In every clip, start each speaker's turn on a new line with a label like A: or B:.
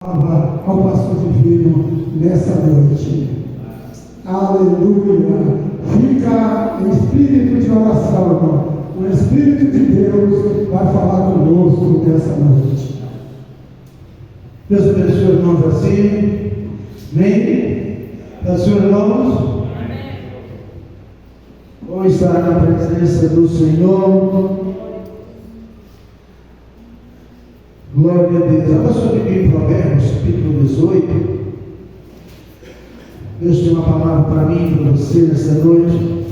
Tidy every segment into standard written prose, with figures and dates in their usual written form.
A: Ao pastor divino nessa noite. Aleluia! Fica em espírito de oração, irmão. O Espírito de Deus vai falar conosco nessa noite.
B: Deus abençoe, irmãos, assim. Amém? Abençoe, irmãos. Vamos estar na presença do Senhor. Glória a Deus. Abra sua Bíblia em Provérbios, capítulo 18. Deus tem uma palavra para mim e para você nessa noite.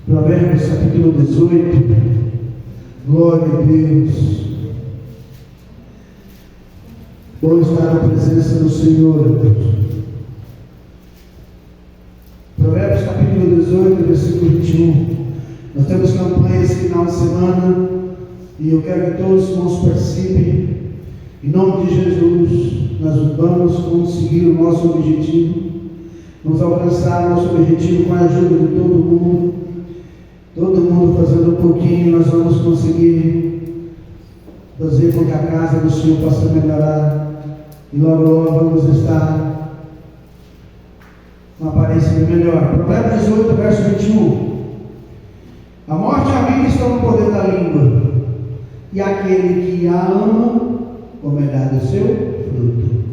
B: Provérbios, capítulo 18. Glória a Deus. Bom estar na presença do Senhor. Provérbios, capítulo 18, versículo 21. Nós temos campanha esse final de semana e eu quero que todos os irmãos participem. Em nome de Jesus, nós vamos conseguir o nosso objetivo. Vamos alcançar o nosso objetivo com a ajuda de todo mundo. Todo mundo fazendo um pouquinho, nós vamos conseguir fazer com que a casa do Senhor possa melhorar. E logo logo vamos estar com uma aparência melhor. Provérbios 18, verso 21. A morte e a vida estão no poder da língua, e aquele que a ama comerá do seu fruto.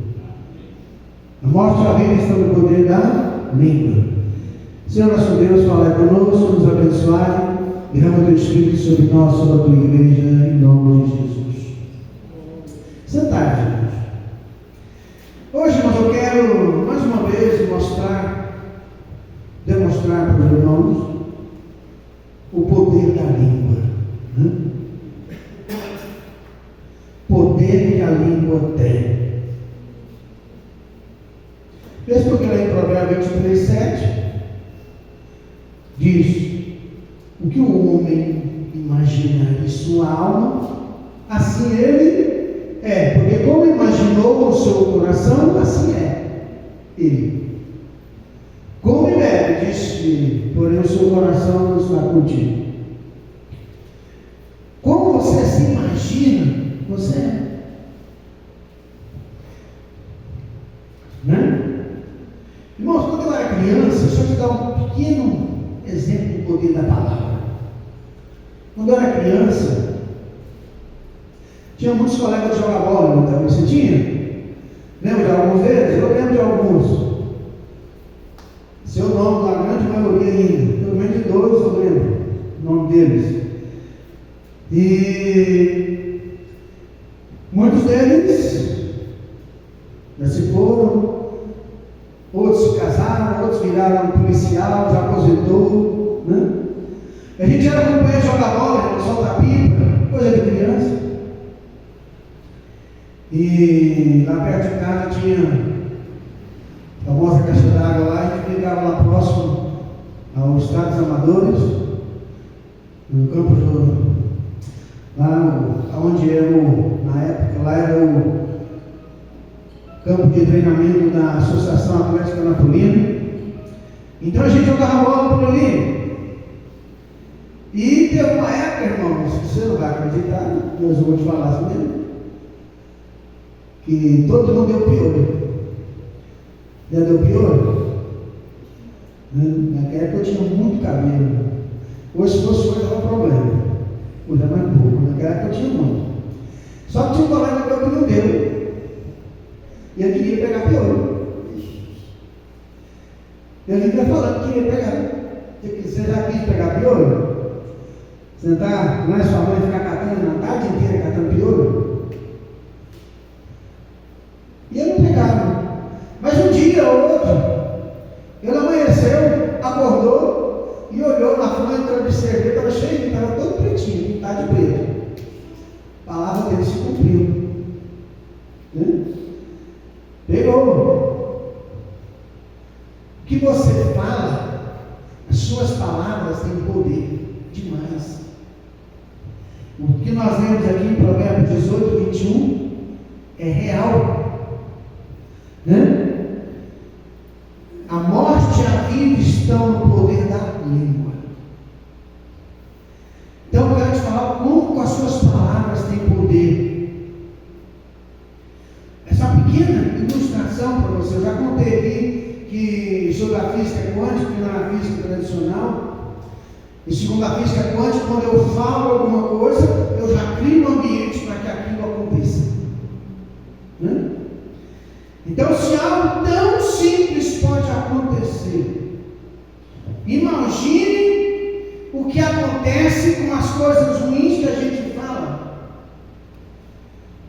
B: A morte e a vida estão no poder da língua. Senhor nosso Deus, fala conosco, nos abençoe, derrama o teu Espírito sobre nós, sobre a tua igreja, em nome de Jesus. Sentar, irmãos. Hoje, irmãos, eu quero mais uma vez demonstrar para os irmãos o poder da língua, né? Poder que a língua tem. Mesmo porque lá em Provérbios 23, 7 diz: o que o homem imagina em sua alma, assim ele é, porque como imaginou no seu coração, assim é ele. Come e bebe, disse ele, porém o seu coração não está contigo. Como você se imagina, você é. Né? Irmãos, quando eu era criança, deixa eu te dar um pequeno exemplo do poder da palavra. Quando eu era criança, tinha muitos colegas de jogar bola, não também? Você tinha? Lembra de alguns deles? Eu lembro de alguns. Seu nome da grande maioria ainda, pelo menos de dois eu lembro o nome deles. E muitos deles já se foram, outros se casaram, outros viraram policial, já aposentou, né? A gente era companheiro de jogar bola, soltar pipa, coisa de criança. E lá perto de casa tinha a famosa caixa d'água lá, a gente ficava lá próximo ao Estádio dos Amadores, no campo lá onde era na época, lá era o campo de treinamento da Associação Atlética Napolina. Então a gente jogava bola por ali. E teve uma época, irmãos, você não vai acreditar, mas eu vou te falar assim mesmo, que todo mundo deu pior. Já deu pior? Naquela época eu tinha muito cabelo. Hoje, se fosse hoje, era um problema. Hoje é mais pouco. Naquela época eu tinha muito. Só que tinha um colega meu que não deu. E ele queria pegar pior. Ele vinha falando que queria pegar. Você já quis pegar pior? Sentar, não é sua mãe ficar catando na tarde inteira, catando pior? E ele não pegava. Mas um dia ou outro, ele amanheceu, acordou e olhou na frente do travesseiro, estava cheio, estava todo pretinho, pintado de preto. A palavra dele se cumpriu. Né? Pegou. O que você fala, as suas palavras têm poder demais. O que nós lemos aqui em Provérbios 18, 21 é real. Né? A morte e a vida estão no poder da língua. Então eu quero te falar como as suas palavras têm poder. na física tradicional. E segundo a física quântica, quando eu falo alguma coisa, eu já crio um ambiente para que aquilo aconteça. Né? Então, se algo tão simples pode acontecer, imagine o que acontece com as coisas ruins que a gente fala.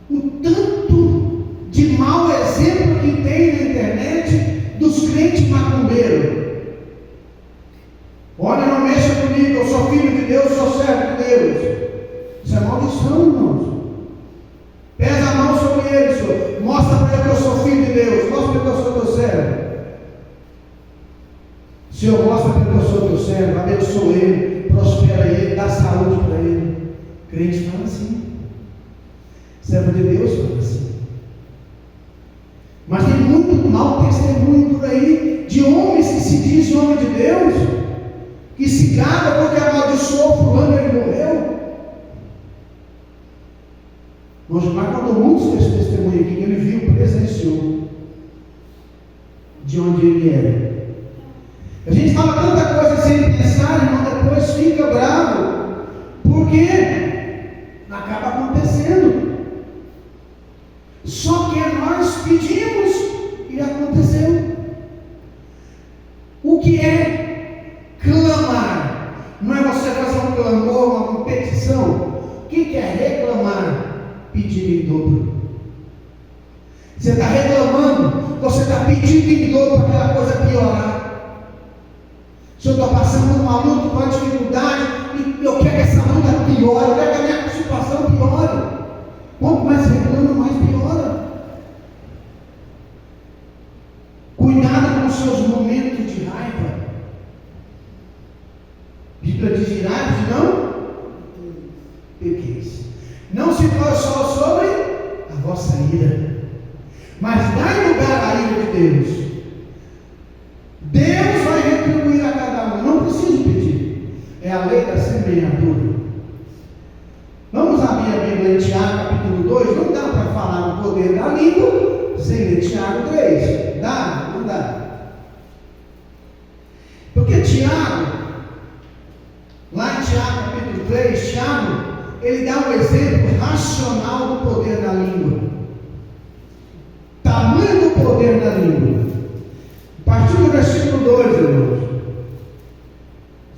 B: O tanto de mau exemplo que tem na internet dos crentes macumbeiros. Olha, não mexa comigo, eu sou filho de Deus, sou servo de Deus. Isso é maldição, irmãos. Pesa a mão sobre ele, Senhor. Mostra para ele que eu sou filho de Deus. Mostra para ele que eu sou teu servo. Senhor, mostra para ele que eu sou teu servo. Abençoa ele, prospera ele, dá saúde para ele. Crente fala assim. Servo de Deus fala assim. Mas tem muito mau testemunho por aí de homens que se dizem homem de Deus, que se gaba porque amaldiçoou fulano, ele morreu. O Gilmar contou muitos desses testemunhos aqui que ele viu, presenciou de onde ele era. A gente fala tanta coisa sem pensar, irmão, depois fica bravo, porque acaba acontecendo. Só que nós pedimos e aconteceu. O que é clamar? Não é você fazer um clamor, uma competição. O que é reclamar? Pedir em dobro. Você está reclamando, você está pedindo em dobro para aquela coisa piorar. Se eu estou passando por uma luta, por uma dificuldade, e eu quero que essa luta piore, eu quero que a minha situação piore. Quanto mais reclama, mais piora. Cuidado com os seus momentos de raiva. Bíblia diz: irai-vos e não pequeis. Não se fala só sobre a vossa ira, mas dai lugar à ira de Deus. Deus vai retribuir a cada um. Não preciso pedir. É a lei da semeadura. Vamos abrir a Bíblia em Tiago, capítulo 2. Não dá para falar do poder da língua sem ler Tiago 3. Dá? Não dá. Porque Tiago, lá em Tiago, capítulo 3, Tiago, ele dá um exemplo racional do poder da língua. Tamanho do poder da língua. A partir do versículo 2, irmãos.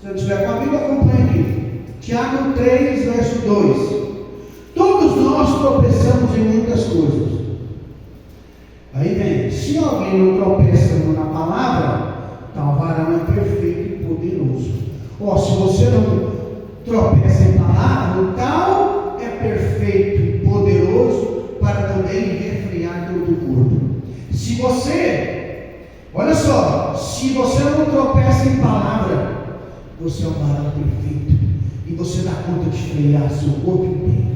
B: Se eu tiver com a Bíblia, acompanhe aqui. Tiago 3, verso 2. Todos nós tropeçamos em muitas coisas. Aí vem: se alguém não tropeça na palavra, tal varão é perfeito e poderoso. Se você não tropeça em palavra, o tal é perfeito e poderoso para também refrear todo o corpo. Se você, olha só, se você não tropeça em palavra, você é um varão perfeito e você dá conta de frear seu corpo inteiro.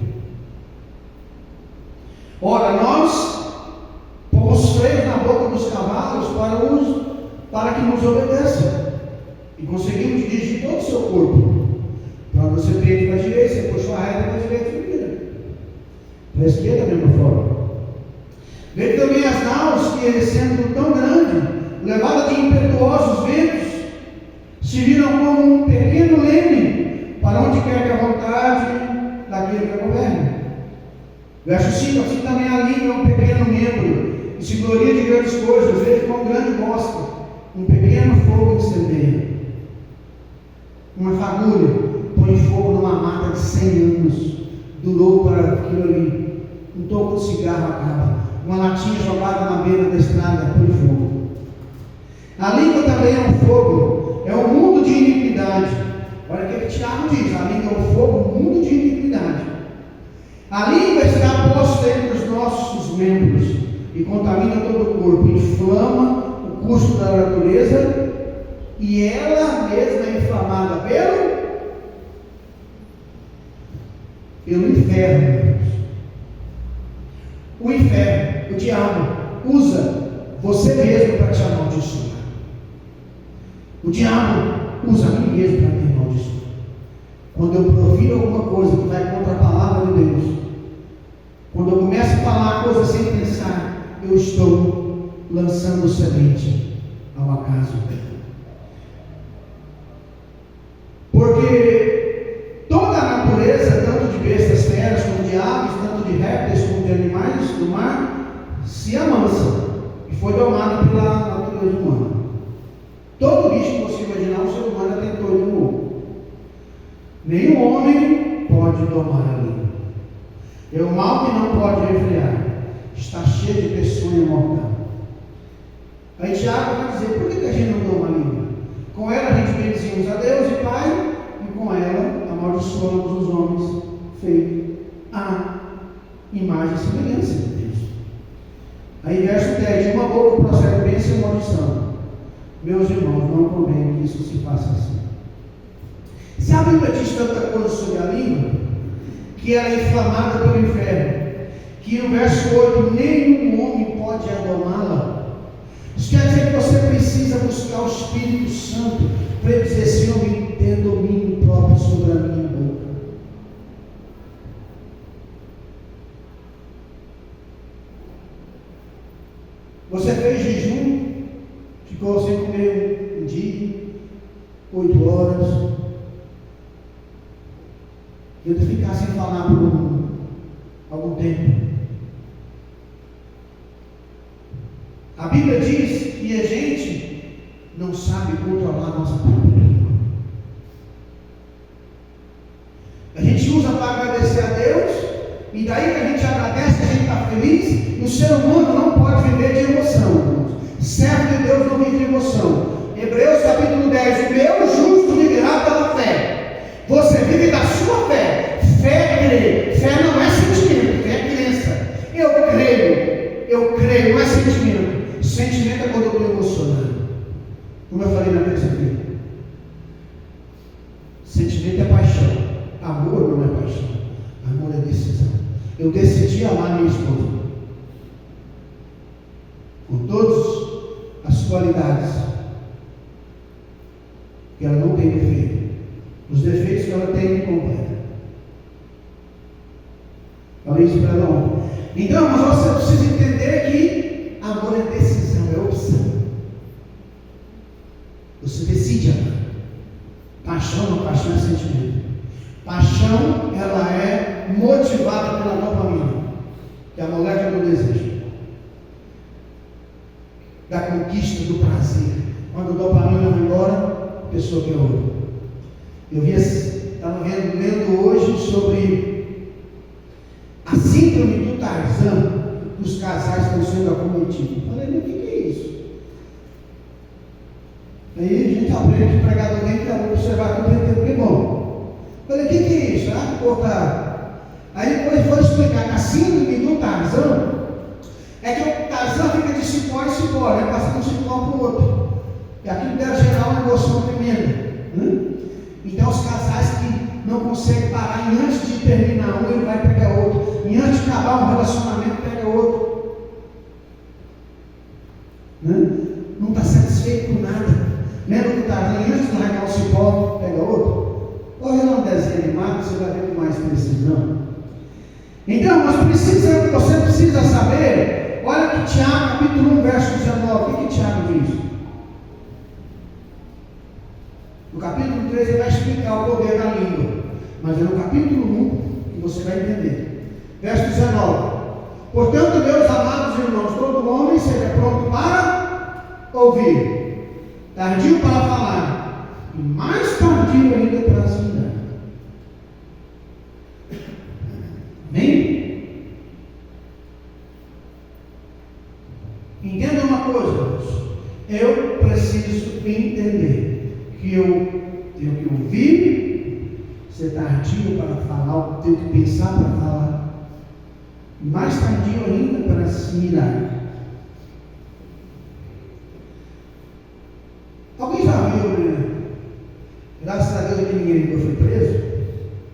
B: Ora, nós pomos freios na boca dos cavalos para que nos obedeçam, e conseguimos dirigir todo o seu corpo. Para você prende para a direita, você puxou a reta para a direita e vira. Para a esquerda, da mesma forma. Vê também as naus que, sendo tão grande, levada de impetuosos ventos, se viram como um pequeno leme, para onde quer que a vontade daquele que a governa. Verso 5: assim também a língua é um pequeno membro, e se gloria de grandes coisas, veja quão grande gosta, um pequeno fogo incendeia. Uma fagulha põe fogo numa mata de 100 anos, durou para aquilo ali. Um toco de cigarro acaba, uma latinha jogada na beira da estrada põe fogo. A língua também é um fogo, é um mundo de iniquidade. Olha o que Tiago diz: a língua é um fogo, um mundo de iniquidade. A língua está posta entre os nossos membros e contamina todo o corpo, inflama o curso da natureza, e ela mesma é inflamada pelo inferno. O inferno, o diabo, usa você mesmo para te amaldiçoar. O diabo usa a mim mesmo para me amaldiçoar. Quando eu profiro alguma coisa que vai contra a palavra de Deus, quando eu começo a falar coisa sem pensar, eu estou lançando semente ao acaso. Porque toda a natureza, tanto de bestas feras como de aves, tanto de répteis como de animais do mar, se amansa e foi domada pela natureza humana. Todo bicho que você imaginar, o ser humano já tentou e não. Nenhum homem pode domar a língua. É o mal que não pode refrear. Está cheio de peçonha mortal. Aí Tiago vai dizer, por que a gente não doma a língua? Com ela a gente bendizimos a Deus e Pai, e com ela amaldiçoamos os homens feitos à imagem e semelhança de Deus. Aí verso 10, de uma boca procede bênção e maldição. Meus irmãos, não convém que isso se faça assim. Se a Bíblia diz tanta coisa sobre a língua, que ela é inflamada pelo inferno, que no verso 8, nenhum homem pode adomá-la, isso quer dizer que você precisa buscar o Espírito Santo para ele dizer, Senhor, me dê domínio próprio sobre a minha boca. Você fez jejum, ficou sem comer um dia, 8 horas, eu de ficar sem falar por algum tempo. A Bíblia diz que a gente não sabe controlar a nossa própria língua. A gente usa para agradecer a Deus, e daí que a gente agradece, a gente está feliz, e o ser humano não pode viver de emoção, irmãos. Servo de Deus não vive de emoção. Hebreus capítulo 10, o meu justo viverá pela fé. Você vive da sua fé. Fé é crer. Fé não é sentimento, fé é crença. Eu creio, não é sentimento. Sentimento é quando eu estou emocionado. Como eu falei na terça-feira. Sentimento é paixão. Amor não é paixão. Amor é decisão. Eu decidi amar minha esposa. Com todas as qualidades. Que ela não tem defeito. Os defeitos que ela tem me completam. Falei isso para ela ontem. Então, mas você precisa entender que amor é decisão, é opção. Você decide amar. Paixão não, paixão é sentimento. Paixão, ela é motivada pela dopamina, que é a molécula do desejo, da conquista, do prazer. Quando a dopamina vai embora, a pessoa quer outra. Eu estava lendo hoje sobre a síndrome do Tarzan, dos casais que estão sendo acometidos. Falei, mas o que é isso? Aí a gente aprende que pregar alguém que vai observar tudo o tempo que é bom. Falei, o que é isso? Cortar. Aí depois foi explicar que a síndrome do Tarzan é que o Tarzan fica de cipó em cipó, né? Passando de um cipó para o outro. E aquilo deve gerar uma emoção tremenda. Então os casais que não conseguem parar, e antes de terminar um, ele vai pegar outro. E antes de acabar um relacionamento, pega outro. Não está satisfeito com nada. Lembra que o Tarzan, antes de largar o cipó, pega outro? Olha lá um desenho animado, você vai ver com mais precisão. Então, você precisa saber, olha que Tiago, capítulo 1, verso 19, o que Tiago diz? No capítulo 3 ele vai explicar o poder da língua, mas é no capítulo 1 que você vai entender. Verso 19: portanto, meus amados irmãos, todo homem seja pronto para ouvir, tardio para falar, e mais tardio ainda para se irar. Amém? Entenda uma coisa, irmãos. Eu preciso entender que eu tenho que ouvir, ser tardio para falar, tenho que pensar para falar, e mais tardio ainda para se irar. Alguém já viu, né? Graças a Deus que ninguém nunca foi preso.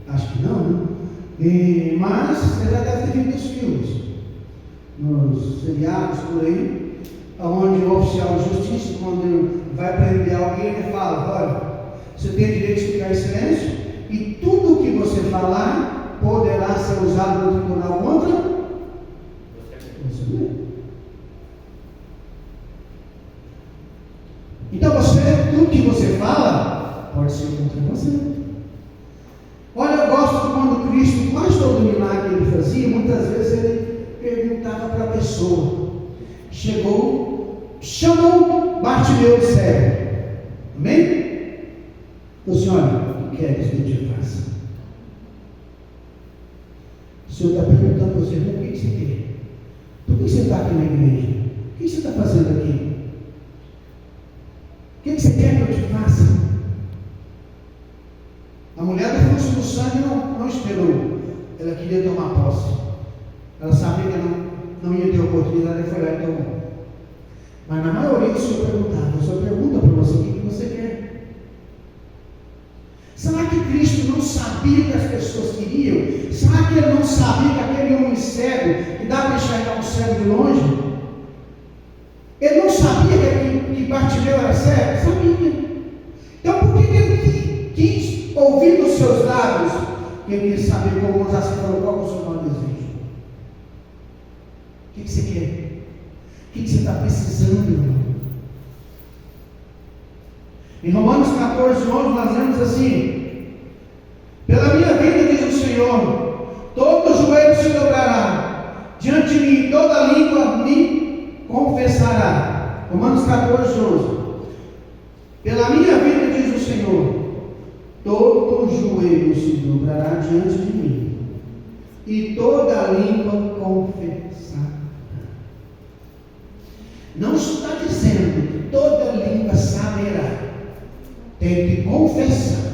B: Acho que não, né? Mas você já deve ter visto os filmes, nos seriados por aí, onde o oficial de justiça, quando vai prender alguém, ele fala: olha, você tem direito de ficar em silêncio, e tudo o que você falar poderá ser usado no tribunal contra você mesmo. Então tudo que você fala pode ser contra você. Deus serve. Amém? Então, Senhor, o que queres que eu te faça? O Senhor está perguntando para você, o que você quer? Por que você está aqui na igreja? O que você está fazendo aqui? O que você quer que eu te faça? A mulher do fluxo do sangue não esperou. Ela queria tomar posse. Ela sabia que ela não ia ter oportunidade e foi lá e tomou. Mas na maioria o Senhor perguntava. O Senhor pergunta para você o que você quer. Será que Cristo não sabia o que as pessoas queriam? Será que Ele não sabia que aquele homem cego, que dá para enxergar um cego de longe? Ele não sabia que Bartimeu era cego? Sabia. Então por que ele quis ouvir dos seus lábios? Porque ele quis saber, como Moisés falou, qual é o seu maior desejo? O que você quer? O que você está precisando, irmão? Em Romanos 14, 11, nós lemos assim: pela minha vida, diz o Senhor, todo joelho se dobrará diante de mim, toda língua me confessará. Romanos 14, 11. Pela minha vida, diz o Senhor, todo joelho se dobrará diante de mim, e toda língua confessará. Não está dizendo que toda língua saberá. Tem que confessar.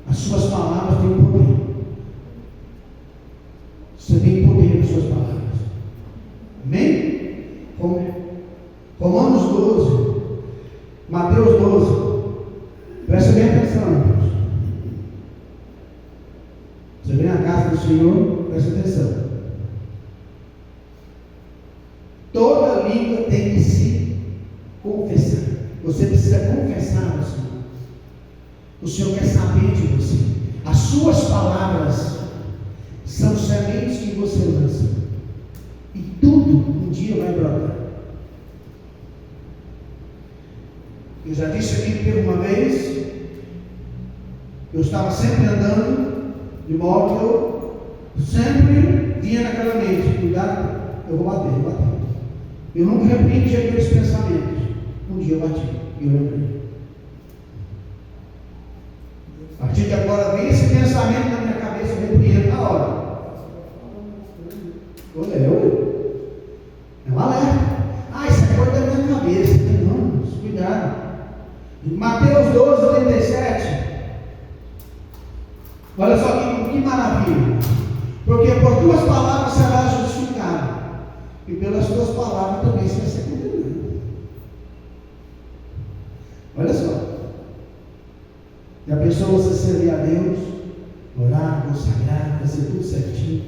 B: As suas palavras têm poder. Você tem poder nas suas palavras. Amém? Romanos 12, Mateus 12. Presta bem atenção, irmãos. Você vem à casa do Senhor, presta atenção. Toda língua tem que se confessar. Você precisa confessar ao Senhor. O Senhor quer saber de você. As suas palavras são sementes que você lança. E tudo um dia vai brotar. Eu já disse aqui que uma vez eu estava sempre andando de moto, eu sempre vinha naquela mente, cuidado, eu vou bater. Eu nunca repreendi aqueles pensamentos. Um dia eu bati e eu lembrei. A partir de agora, vem esse pensamento na minha cabeça, eu repreendo na hora. É um alerta. Isso é coisa da minha cabeça. Não, cuidado. Mateus 12, 37. Olha só que maravilha. Porque por tuas palavras serás justificado, e pelas tuas palavras também será ser condenado. Olha só. Já pensou você servir a Deus, orar, consagrar, fazer tudo certinho,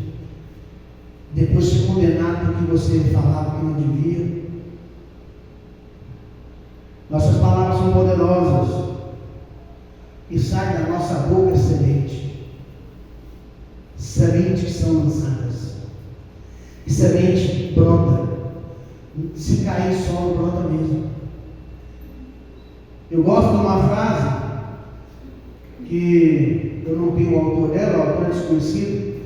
B: depois ser condenado porque você falava que não devia? Nossas palavras são poderosas e sai da nossa boca sementes que são lançadas, e semente brota. Se cair solo, brota mesmo. Eu gosto de uma frase que eu não tenho o autor dela, o autor é desconhecido,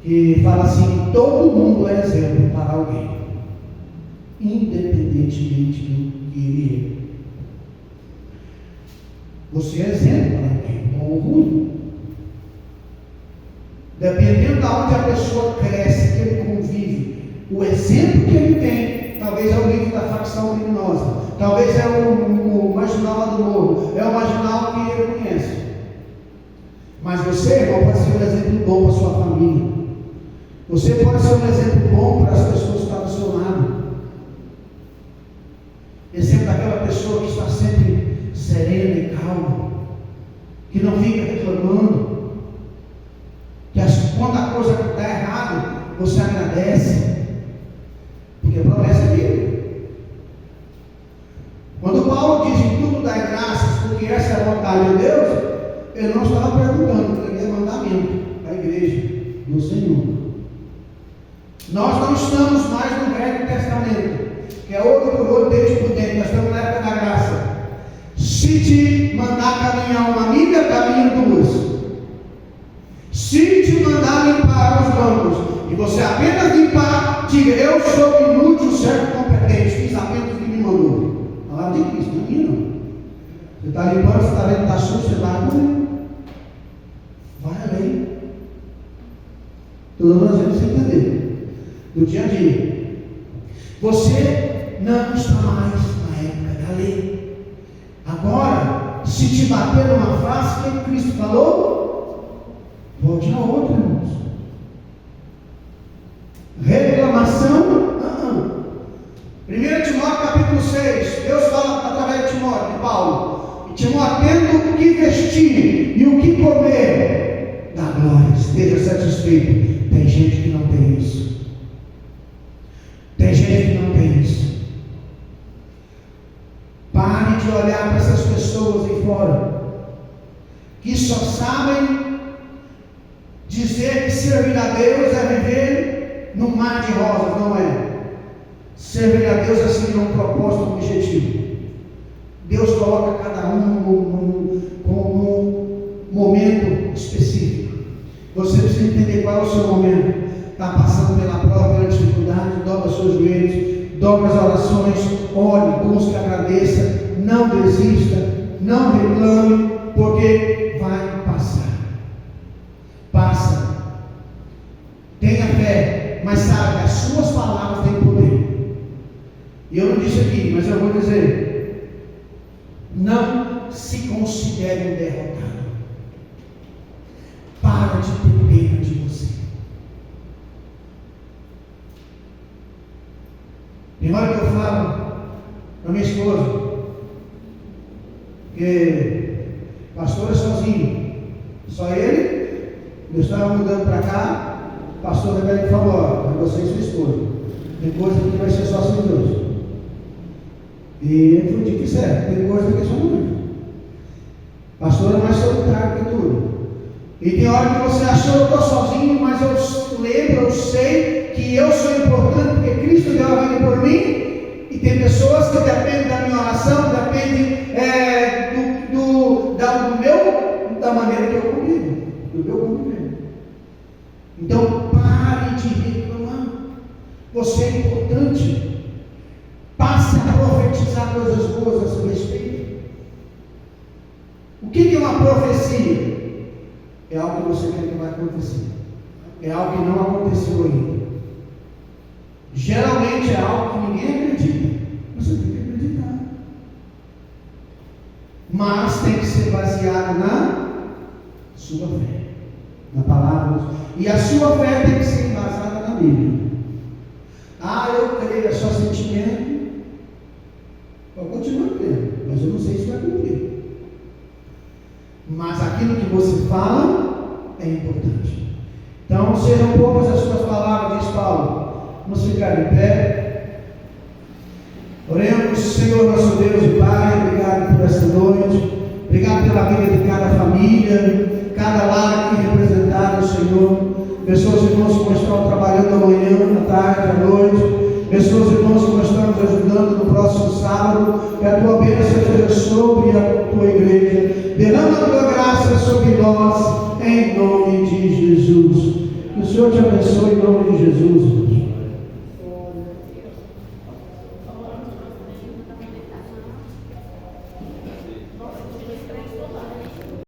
B: que fala assim: todo mundo é exemplo para alguém, independentemente do que ele é. Você é exemplo para alguém, bom ou ruim. Dependendo de onde a pessoa cresce, que ele convive, o exemplo que ele tem, talvez é o livro da facção criminosa, talvez é o marginal lá do morro, é o marginal que ele conhece. Mas você, irmão, pode ser um exemplo bom para a sua família. Você pode ser um exemplo bom para as pessoas que estão do seu lado. Exemplo daquela pessoa que está sempre serena e calma, que não fica reclamando, que quando a coisa está errada, você agradece, porque a promessa é dele. Quando Paulo diz em tudo dai graças, porque essa é a vontade de Deus, ele não estava perguntando, ele é mandamento da igreja do Senhor. Nós não estamos mais no Velho Testamento, que é olho por olho, dente por dente. Nós estamos na época da graça. Se te mandar caminhar uma milha, caminha duas. Se te mandar limpar os bancos e você apenas limpar, diga: eu sou inútil, servo competente, fiz apenas o que me mandou. está limpando, você está vendo que está sujo, você vai além. Vai além. Estou dando um exemplo para você entender. Do dia a dia. Você não está mais na época da lei. Agora, se te bater numa face, o que Cristo falou? Volte na outra, irmãos. Reclamação? 1 Timóteo capítulo 6, Deus fala através de Timóteo, de Paulo. E Timóteo, tendo o que vestir e o que comer, da glória, esteja satisfeito. Tem gente que não tem isso. Tem gente que não tem isso. Pare de olhar para essas pessoas aí fora, que só sabem dizer que servir a Deus é viver num mar de rosas. Não é. Servir a Deus é seguir um propósito, um objetivo. Deus coloca cada um com um momento específico. Você precisa entender qual é o seu momento. Está passando pela prova, pela dificuldade, dobra os seus joelhos, dobra as orações, ore, busque, agradeça, não desista, não reclame, porque vai passar. Passa. Tenha fé, mas sabe que as suas palavras têm poder. E eu não disse aqui, mas eu vou dizer: não se considere um derrotado. Para de ter pena de você. Tem hora que eu falo para minha esposa que pastor é sozinho, só ele. Eu estava mudando para cá, o pastor Rebeca falou: ó, é você e sua esposa. Depois aqui vai ser só vocês dois. E ele foi dito que certo, tem coisa que é só muito. Pastor é mais solitário que tudo. E tem hora que você achou que eu estou sozinho, mas eu lembro, eu sei que eu sou importante porque Cristo deu a vida por mim. E tem pessoas que dependem da minha oração, dependem da maneira que eu convivo, do meu convívio. Então pare de reclamar. Você é importante. Passe a profetizar coisas boas a seu respeito. O que é uma profecia? É algo que você quer que vai acontecer. É algo que não aconteceu ainda. Geralmente é algo que ninguém acredita. Você tem que acreditar. Mas tem que ser baseado na sua fé, na palavra. E a sua fé tem que ser embasada na Bíblia. Ah, eu creio, é só sentimento. Eu continuo crendo, mas eu não sei se vai cumprir. Mas aquilo que você fala é importante. Então, sejam poucas as suas palavras, diz Paulo. Vamos ficar em pé. Oremos, Senhor nosso Deus e Pai, obrigado por esta noite. Obrigado pela vida de cada família, cada lar aqui representado, Senhor. Pessoas, irmãos, que estão trabalhando amanhã, à tarde, à noite. Pessoas, irmãos, que nós estamos ajudando no próximo sábado, que a tua bênção seja sobre a tua igreja. Derrama a tua graça sobre nós, em nome de Jesus. Que o Senhor te abençoe em nome de Jesus.